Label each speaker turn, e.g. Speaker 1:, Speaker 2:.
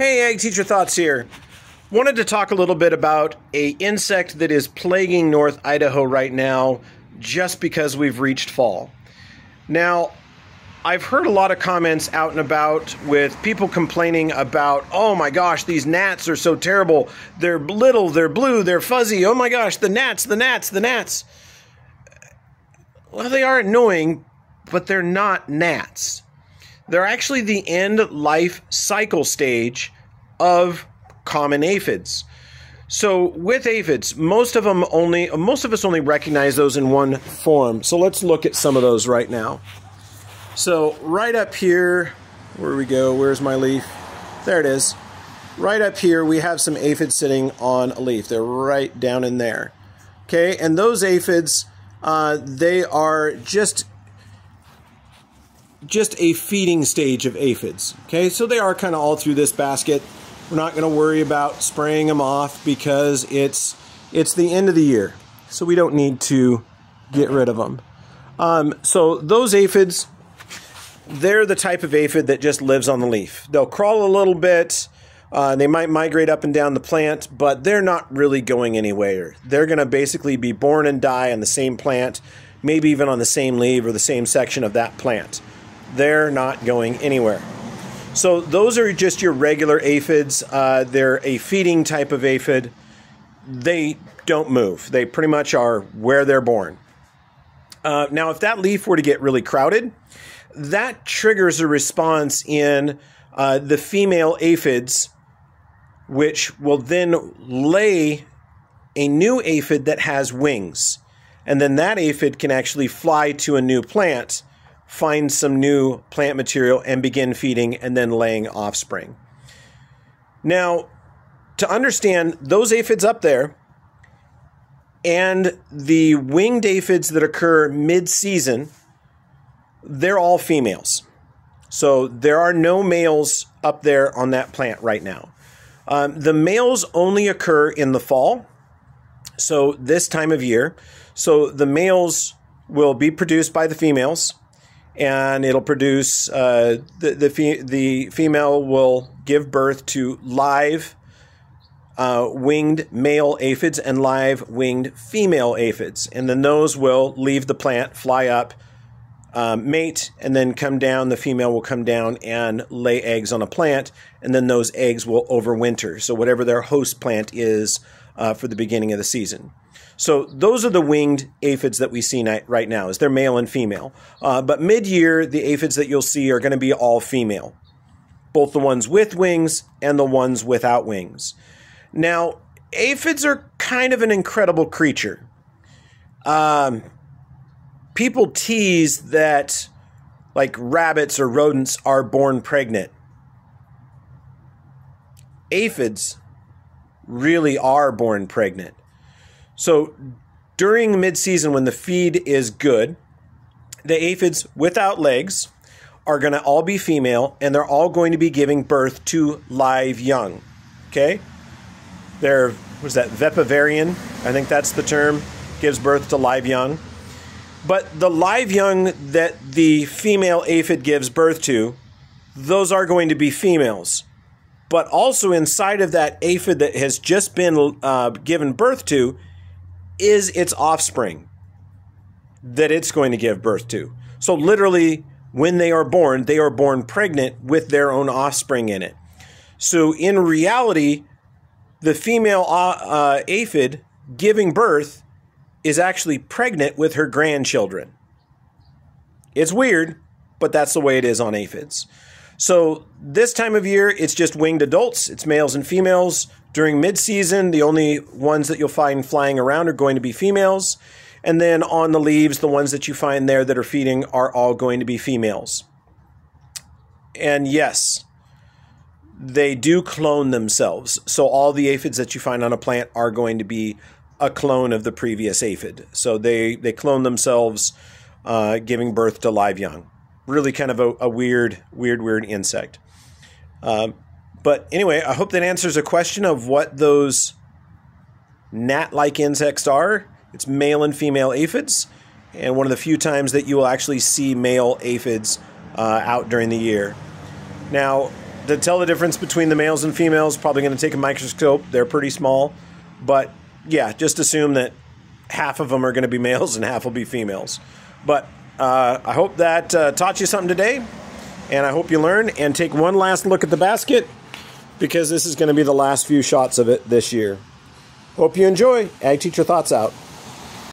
Speaker 1: Hey, Ag Teacher Thoughts here. Wanted to talk a little bit about an insect that is plaguing North Idaho right now just because we've reached fall. Now, I've heard a lot of comments out and about with people complaining about, oh my gosh, these gnats are so terrible. They're little, they're blue, they're fuzzy. Oh my gosh, the gnats, the gnats, the gnats. Well, they are annoying, but they're not gnats. They're actually the end life cycle stage of common aphids. So with aphids, most of us only recognize those in one form. So let's look at some of those right now. So right up here, where we go, where's my leaf? There it is. Right up here, we have some aphids sitting on a leaf. They're right down in there. Okay, and those aphids, they are just a feeding stage of aphids. Okay, so they are kind of all through this basket. We're not going to worry about spraying them off because it's the end of the year, so we don't need to get rid of them. So those aphids, they're the type of aphid that just lives on the leaf. They'll crawl a little bit. They might migrate up and down the plant, but they're not really going anywhere. They're going to basically be born and die on the same plant, maybe even on the same leaf or the same section of that plant. They're not going anywhere. So those are just your regular aphids. They're a feeding type of aphid. They don't move. They pretty much are where they're born. Now, if that leaf were to get really crowded, that triggers a response in the female aphids, which will then lay a new aphid that has wings. And then that aphid can actually fly to a new plant, find some new plant material, and begin feeding and then laying offspring. Now, to understand those aphids up there and the winged aphids that occur mid-season, they're all females. So there are no males up there on that plant right now. The males only occur in the fall, so this time of year. So the males will be produced by the females, and it'll produce, the female will give birth to live winged male aphids and live winged female aphids. And then those will leave the plant, fly up, mate, and then come down. The female will come down and lay eggs on a plant, and then those eggs will overwinter. So whatever their host plant is for the beginning of the season. So those are the winged aphids that we see right now, is they're male and female. But mid-year, the aphids that you'll see are going to be all female, both the ones with wings and the ones without wings. Now, aphids are kind of an incredible creature. People tease that like rabbits or rodents are born pregnant. Aphids really are born pregnant. So during mid-season when the feed is good, the aphids without legs are going to all be female, and they're all going to be giving birth to live young. Okay? They're, what is that, vepivarian? I think that's the term. Gives birth to live young. But the live young that the female aphid gives birth to, those are going to be females. But also inside of that aphid that has just been given birth to is its offspring that it's going to give birth to. So literally, when they are born pregnant with their own offspring in it. So in reality, the female aphid giving birth is actually pregnant with her grandchildren. It's weird, but that's the way it is on aphids. So this time of year, it's just winged adults. It's males and females. During mid-season, the only ones that you'll find flying around are going to be females. And then on the leaves, the ones that you find there that are feeding are all going to be females. And yes, they do clone themselves. So all the aphids that you find on a plant are going to be a clone of the previous aphid. So they clone themselves, giving birth to live young. Really kind of a weird insect. But anyway, I hope that answers a question of what those gnat-like insects are. It's male and female aphids, and one of the few times that you will actually see male aphids out during the year. Now, to tell the difference between the males and females, probably going to take a microscope. They're pretty small. But yeah, just assume that half of them are going to be males and half will be females. But I hope that taught you something today. And I hope you learn. And take one last look at the basket, because this is going to be the last few shots of it this year. Hope you enjoy. Ag Teacher Thoughts out.